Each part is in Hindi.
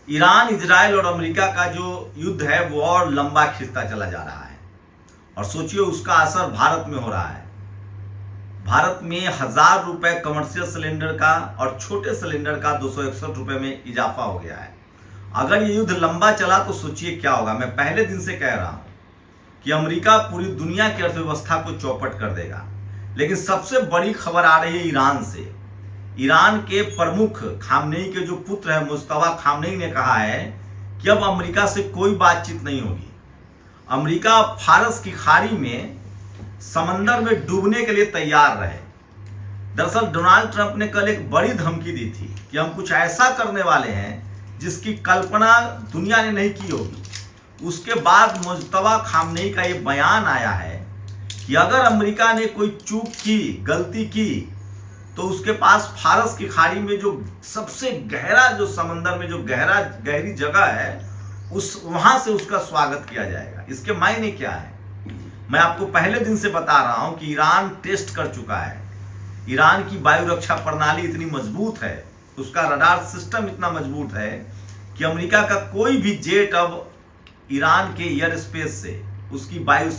ईरान, इजराइल और अमेरिका का जो युद्ध है वो और लंबा खिंचता चला जा रहा है और सोचिए उसका असर भारत में हो रहा है। भारत में 1000 रुपए कमर्शियल सिलेंडर का और छोटे सिलेंडर का 261 रुपए में इजाफा हो गया है। अगर ये युद्ध लंबा चला तो सोचिए क्या होगा। मैं पहले दिन से कह रहा हूं कि अमेरिका पूरी दुनिया की अर्थव्यवस्था को चौपट कर देगा। लेकिन सबसे बड़ी खबर आ रही है ईरान से। ईरान के प्रमुख खामनेई के जो पुत्र है मुस्तफा खामनेई ने कहा है कि अब अमेरिका से कोई बातचीत नहीं होगी। अमेरिका फारस की खाड़ी में समंदर में डूबने के लिए तैयार रहे। दरअसल डोनाल्ड ट्रंप ने कल एक बड़ी धमकी दी थी कि हम कुछ ऐसा करने वाले हैं जिसकी कल्पना दुनिया ने नहीं की होगी। उसके बाद मुस्तफा खामनेई का ये बयान आया है कि अगर अमेरिका ने कोई चूक की, गलती की, तो उसके पास फारस की खाड़ी में जो सबसे गहरा, जो समंदर में जो गहरी जगह है, वहां से उसका स्वागत किया जाएगा। इसके मायने क्या है? मैं आपको पहले दिन से बता रहा हूं कि ईरान टेस्ट कर चुका है। ईरान की वायु रक्षा प्रणाली इतनी मजबूत है, उसका रडार सिस्टम इतना मजबूत है कि अमेरिका का कोई भी जेट अब ईरान के एयर स्पेस से, उसकी वायु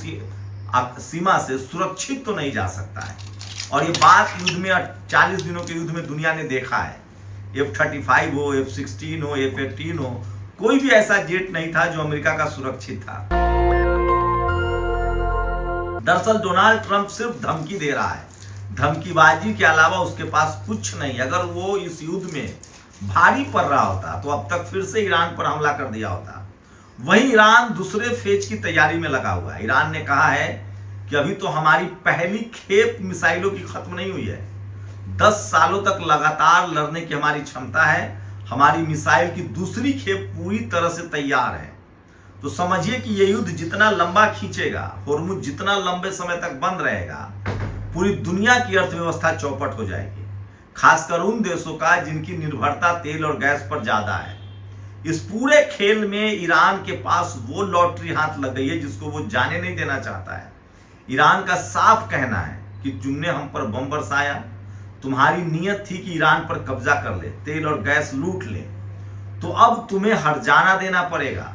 सीमा से सुरक्षित तो नहीं जा सकता है। और ये बात युद्ध में 40 दिनों के युद्ध में दुनिया ने देखा है। F-35 हो, F-16 हो, F-18 हो, कोई भी ऐसा जेट नहीं था जो अमेरिका का सुरक्षित था। दरअसल डोनाल्ड ट्रंप सिर्फ धमकी दे रहा है। धमकीबाजी के अलावा उसके पास कुछ नहीं। अगर वो इस युद्ध में भारी पड़ रहा होता तो अब तक फिर से ईरान पर हमला कर दिया होता। वहीं ईरान दूसरे फेज की तैयारी में लगा हुआ है। ईरान ने कहा है कि अभी तो हमारी पहली खेप मिसाइलों की खत्म नहीं हुई है। 10 सालों तक लगातार लड़ने की हमारी क्षमता है। हमारी मिसाइल की दूसरी खेप पूरी तरह से तैयार है। तो समझिए कि यह युद्ध जितना लंबा खींचेगा, होर्मुज जितना लंबे समय तक बंद रहेगा, पूरी दुनिया की अर्थव्यवस्था चौपट हो जाएगी। खासकर उन देशों का जिनकी निर्भरता तेल और गैस पर ज्यादा है। इस पूरे खेल में ईरान के पास वो लॉटरी हाथ लग गई है जिसको वो जाने नहीं देना चाहता है। ईरान का साफ कहना है कि तुमने हम पर बम बरसाया, तुम्हारी नीयत थी कि ईरान पर कब्जा कर ले, तेल और गैस लूट ले, तो अब तुम्हें हर्जाना देना पड़ेगा।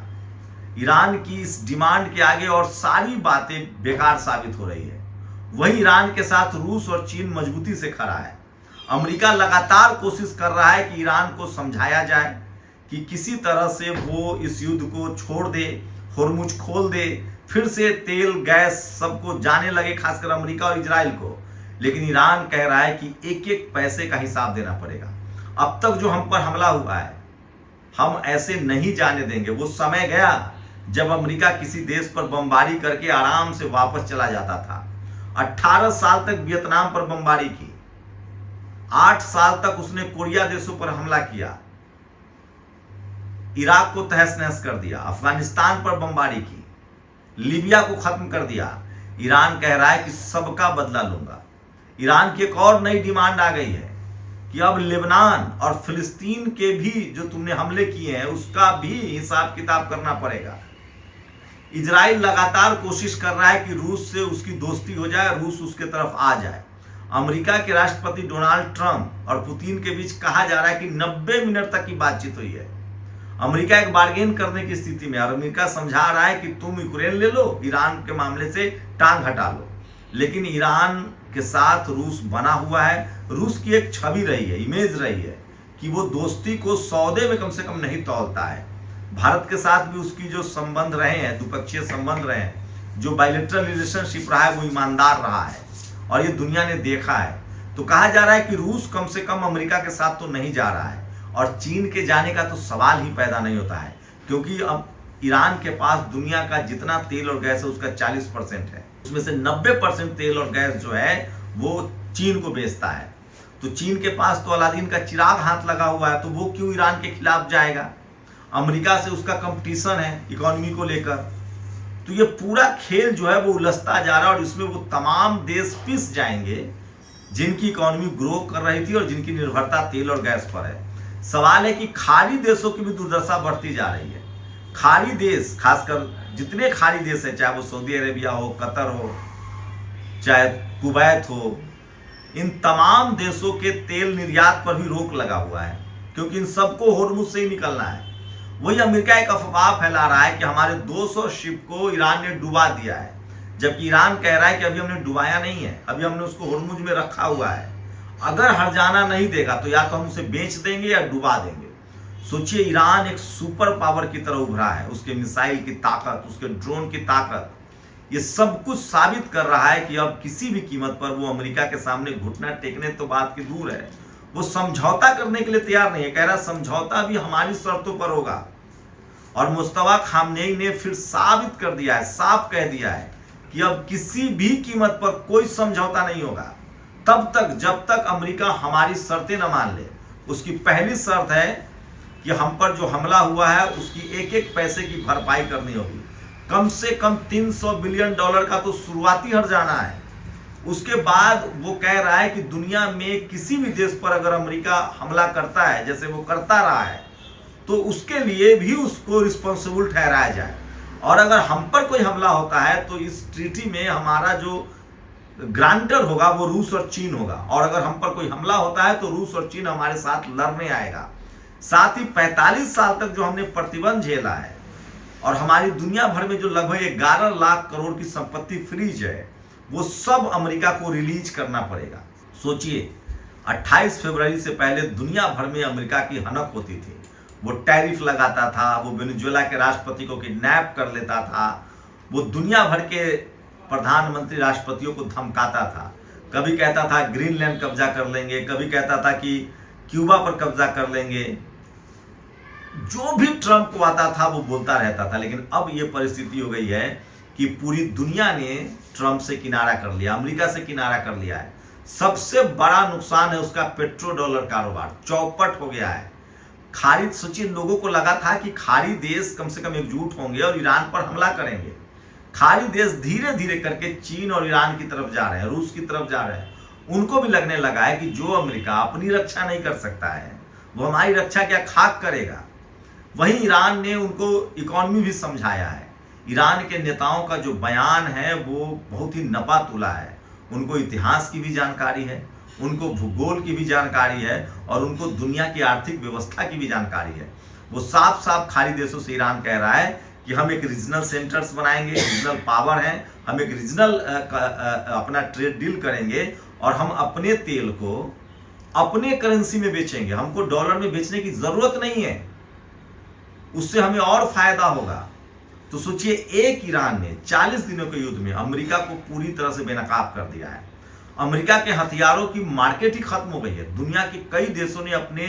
ईरान की इस डिमांड के आगे और सारी बातें बेकार साबित हो रही है। वहीं ईरान के साथ रूस और चीन मजबूती से खड़ा है। अमेरिका लगातार कोशिश कर रहा है कि ईरान को समझाया जाए कि किसी तरह से वो इस युद्ध को छोड़ दे, होर्मुज खोल दे, फिर से तेल गैस सबको जाने लगे, खासकर अमेरिका और इजराइल को। लेकिन ईरान कह रहा है कि एक एक पैसे का हिसाब देना पड़ेगा। अब तक जो हम पर हमला हुआ है हम ऐसे नहीं जाने देंगे। वो समय गया जब अमेरिका किसी देश पर बमबारी करके आराम से वापस चला जाता था। 18 साल तक वियतनाम पर बमबारी की, 8 साल तक उसने कोरिया देशों पर हमला किया, इराक को तहस नहस कर दिया, अफगानिस्तान पर बमबारी की, लीबिया को खत्म कर दिया। ईरान कह रहा है कि सबका बदला लूंगा। ईरान की एक और नई डिमांड आ गई है कि अब लेबनान और फिलिस्तीन के भी जो तुमने हमले किए हैं उसका भी हिसाब किताब करना पड़ेगा। इजराइल लगातार कोशिश कर रहा है कि रूस से उसकी दोस्ती हो जाए, रूस उसके तरफ आ जाए। अमेरिका के राष्ट्रपति डोनाल्ड ट्रंप और पुतिन के बीच कहा जा रहा है कि 90 मिनट तक की बातचीत हुई है। अमेरिका एक बार्गेन करने की स्थिति में, और अमेरिका समझा रहा है कि तुम यूक्रेन ले लो, ईरान के मामले से टांग हटा लो। लेकिन ईरान के साथ रूस बना हुआ है। रूस की एक छवि रही है, इमेज रही है कि वो दोस्ती को सौदे में कम से कम नहीं तौलता है। भारत के साथ भी उसकी जो संबंध रहे हैं, द्विपक्षीय संबंध रहे हैं, जो बायलैटरल रिलेशनशिप रहा है, वो ईमानदार रहा है और ये दुनिया ने देखा है। तो कहा जा रहा है कि रूस कम से कम अमेरिका के साथ तो नहीं जा रहा है और चीन के जाने का तो सवाल ही पैदा नहीं होता है, क्योंकि अब ईरान के पास दुनिया का जितना तेल और गैस है उसका 40% है। उसमें से 90% तेल और गैस जो है वो चीन को बेचता है। तो चीन के पास तो अलादीन का चिराग हाथ लगा हुआ है, तो वो क्यों ईरान के खिलाफ जाएगा? अमेरिका से उसका कंपटीशन है इकोनॉमी को लेकर। तो ये पूरा खेल जो है वो उलझता जा रहा है और इसमें वो तमाम देश पिस जाएंगे जिनकी इकोनॉमी ग्रो कर रही थी और जिनकी निर्भरता तेल और गैस पर है। सवाल है कि खाड़ी देशों की भी दुर्दशा बढ़ती जा रही है। खाड़ी देश, खासकर जितने खाड़ी देश है, चाहे वो सऊदी अरेबिया हो, कतर हो, चाहे कुवैत हो, इन तमाम देशों के तेल निर्यात पर भी रोक लगा हुआ है, क्योंकि इन सबको होर्मुज से ही निकलना है। वही अमेरिका एक अफवाह फैला रहा है कि हमारे 200 शिप को ईरान ने डुबा दिया है, जबकि ईरान कह रहा है कि अभी हमने डुबाया नहीं है, अभी हमने उसको होर्मुज में रखा हुआ है। अगर हर्जाना नहीं देगा तो या तो हम उसे बेच देंगे या डुबा देंगे। सोचिए, ईरान एक सुपर पावर की तरह उभरा है, उसके मिसाइल की ताकत, उसके ड्रोन की ताकत, ये सब कुछ साबित कर रहा है कि अब किसी भी कीमत पर वो अमेरिका के सामने घुटना टेकने तो बात की दूर है, वो समझौता करने के लिए तैयार नहीं है। कह रहा समझौता भी हमारी शर्तों पर होगा। और मुस्तफा खामनेई ने फिर साबित कर दिया है, साफ कह दिया है कि अब किसी भी कीमत पर कोई समझौता नहीं होगा तब तक जब तक अमेरिका हमारी शर्तें न मान ले। उसकी पहली शर्त है कि हम पर जो हमला हुआ है उसकी एक एक पैसे की भरपाई करनी होगी। कम से कम $300 बिलियन का तो शुरुआती हर्जाना है। उसके बाद वो कह रहा है कि दुनिया में किसी भी देश पर अगर अमेरिका हमला करता है, जैसे वो करता रहा है, तो उसके लिए भी उसको रिस्पॉन्सिबल ठहराया जाए। और अगर हम पर कोई हमला होता है तो इस ट्रीटी में हमारा जो ग्रांटर होगा वो रूस और चीन होगा। और अगर हम पर कोई हमला होता है तो रूस और चीन हमारे साथ लड़ने आएगा। साथ ही 45 साल तक जो हमने प्रतिबंध झेला है और हमारी दुनिया भर में जो लगभग 11 लाख करोड़ की संपत्ति फ्रीज है, वो सब अमेरिका को रिलीज करना पड़ेगा। सोचिए, 28 फरवरी से पहले दुनिया भर में अमेरिका की हनक होती थी। वो टैरिफ लगाता था, वो वेनेजुएला के राष्ट्रपति को किडनैप कर लेता था, वो दुनिया भर के प्रधानमंत्री राष्ट्रपतियों को धमकाता था। कभी कहता था ग्रीनलैंड कब्जा कर लेंगे, कभी कहता था कि क्यूबा पर कब्जा कर लेंगे। जो भी ट्रंप को आता था वो बोलता रहता था। लेकिन अब ये परिस्थिति हो गई है कि पूरी दुनिया ने ट्रंप से किनारा कर लिया, अमेरिका से किनारा कर लिया है। सबसे बड़ा नुकसान है उसका पेट्रो डॉलर कारोबार, चौपट हो गया है। खाड़ी, सोचिए, लोगों को लगा था कि खाड़ी देश कम से कम एकजुट होंगे और ईरान पर हमला करेंगे। खाड़ी देश धीरे धीरे करके चीन और ईरान की तरफ जा रहे हैं, रूस की तरफ जा रहे हैं। उनको भी लगने लगा है कि जो अमेरिका अपनी रक्षा नहीं कर सकता है वो हमारी रक्षा क्या खाक करेगा। वहीं ईरान ने उनको इकोनॉमी भी समझाया है। ईरान के नेताओं का जो बयान है वो बहुत ही नपा तुला है। उनको इतिहास की भी जानकारी है, उनको भूगोल की भी जानकारी है और उनको दुनिया की आर्थिक व्यवस्था की भी जानकारी है। वो साफ साफ खाड़ी देशों से ईरान कह रहा है कि हम एक रीजनल सेंटर्स बनाएंगे, रीजनल पावर हैं, हम एक रीजनल अपना ट्रेड डील करेंगे और हम अपने तेल को अपने करेंसी में बेचेंगे। हमको डॉलर में बेचने की जरूरत नहीं है, उससे हमें और फायदा होगा। तो सोचिए, एक ईरान ने 40 दिनों के युद्ध में अमेरिका को पूरी तरह से बेनकाब कर दिया है। अमेरिका के हथियारों की मार्केट ही खत्म हो गई है। दुनिया के कई देशों ने अपने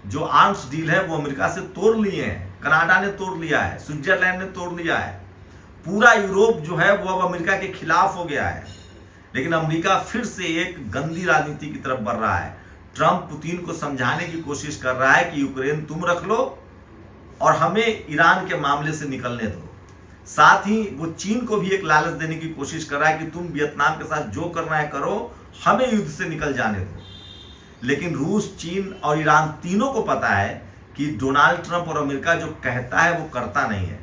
जो आर्म्स डील है वो अमेरिका से तोड़ लिए हैं। कनाडा ने तोड़ लिया है, स्विट्जरलैंड ने तोड़ लिया है। पूरा यूरोप जो है वो अब अमेरिका के खिलाफ हो गया है। लेकिन अमेरिका फिर से एक गंदी राजनीति की तरफ बढ़ रहा है। ट्रंप पुतिन को समझाने की कोशिश कर रहा है कि यूक्रेन तुम रख लो और हमें ईरान के मामले से निकलने दो। साथ ही वो चीन को भी एक लालच देने की कोशिश कर रहा है कि तुम वियतनाम के साथ जो करना है करो, हमें युद्ध से निकल जाने दो। लेकिन रूस, चीन और ईरान तीनों को पता है कि डोनाल्ड ट्रंप और अमेरिका जो कहता है वो करता नहीं है।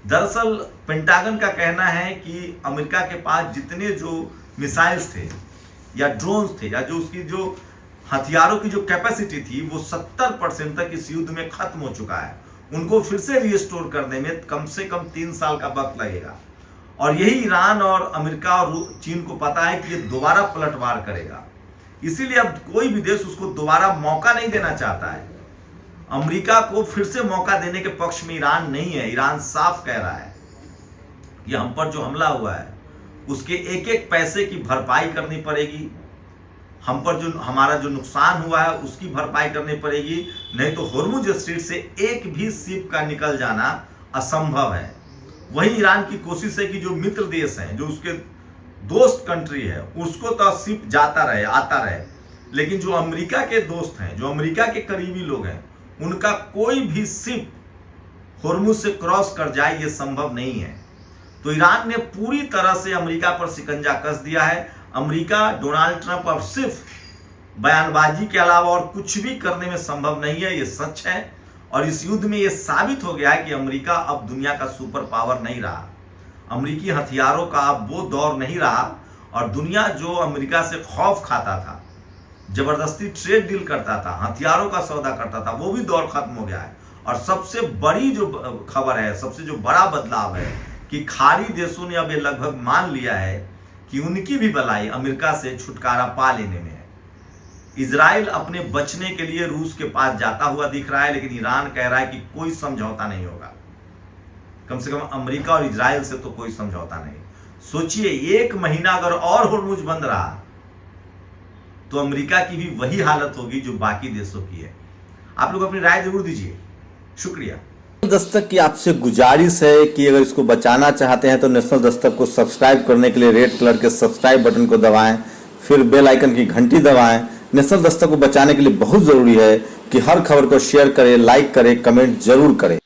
दरअसल पेंटागन का कहना है कि अमेरिका के पास जितने जो मिसाइल्स थे या ड्रोन्स थे या जो उसकी जो हथियारों की जो कैपेसिटी थी वो 70% तक इस युद्ध में खत्म हो चुका है। उनको फिर से रिस्टोर करने में कम से कम 3 साल का वक्त लगेगा। और यही ईरान और अमेरिका और चीन को पता है कि ये दोबारा पलटवार करेगा। इसीलिए अब कोई भी देश उसको दोबारा मौका नहीं देना चाहता है। अमेरिका को फिर से मौका देने के पक्ष में ईरान नहीं है। ईरान साफ कह रहा है कि हम पर जो हमला हुआ है उसके एक एक पैसे की भरपाई करनी पड़ेगी। हम पर जो हमारा जो नुकसान हुआ है उसकी भरपाई करनी पड़ेगी, नहीं तो होर्मुज स्ट्रीट से एक भी शिप का निकल जाना असंभव है। वही ईरान की कोशिश है कि जो मित्र देश हैं, जो उसके दोस्त कंट्री है, उसको तो शिप जाता रहे, आता रहे। लेकिन जो अमेरिका के दोस्त हैं, जो अमेरिका के करीबी लोग हैं, उनका कोई भी शिप होर्मुज से क्रॉस कर जाए ये संभव नहीं है। तो ईरान ने पूरी तरह से अमेरिका पर शिकंजा कस दिया है। अमेरिका, डोनाल्ड ट्रंप अब सिर्फ बयानबाजी के अलावा और कुछ भी करने में संभव नहीं है, ये सच है। और इस युद्ध में ये साबित हो गया है कि अमेरिका अब दुनिया का सुपर पावर नहीं रहा। अमेरिकी हथियारों का अब वो दौर नहीं रहा और दुनिया जो अमेरिका से खौफ खाता था, जबरदस्ती ट्रेड डील करता था, हथियारों का सौदा करता था, वो भी दौर खत्म हो गया है। और सबसे बड़ी जो खबर है, सबसे जो बड़ा बदलाव है कि खाड़ी देशों ने अब ये लगभग मान लिया है कि उनकी भी भलाई अमेरिका से छुटकारा पा लेने में है। इजराइल अपने बचने के लिए रूस के पास जाता हुआ दिख रहा है, लेकिन ईरान कह रहा है कि कोई समझौता नहीं होगा, कम से कम अमेरिका और इजराइल से तो कोई समझौता नहीं। सोचिए 1 महीना अगर और होर्मुज बंद रहा तो अमेरिका की भी वही हालत होगी जो बाकी देशों की है। आप लोग अपनी राय जरूर दीजिए। शुक्रिया। दस्तक की आपसे गुजारिश है कि अगर इसको बचाना चाहते हैं तो नेशनल दस्तक को सब्सक्राइब करने के लिए रेड कलर के सब्सक्राइब बटन को दबाएं, फिर बेल आइकन की घंटी दबाएं। नेशनल दस्तक को बचाने के लिए बहुत जरूरी है कि हर खबर को शेयर करें, लाइक करें, कमेंट जरूर करें।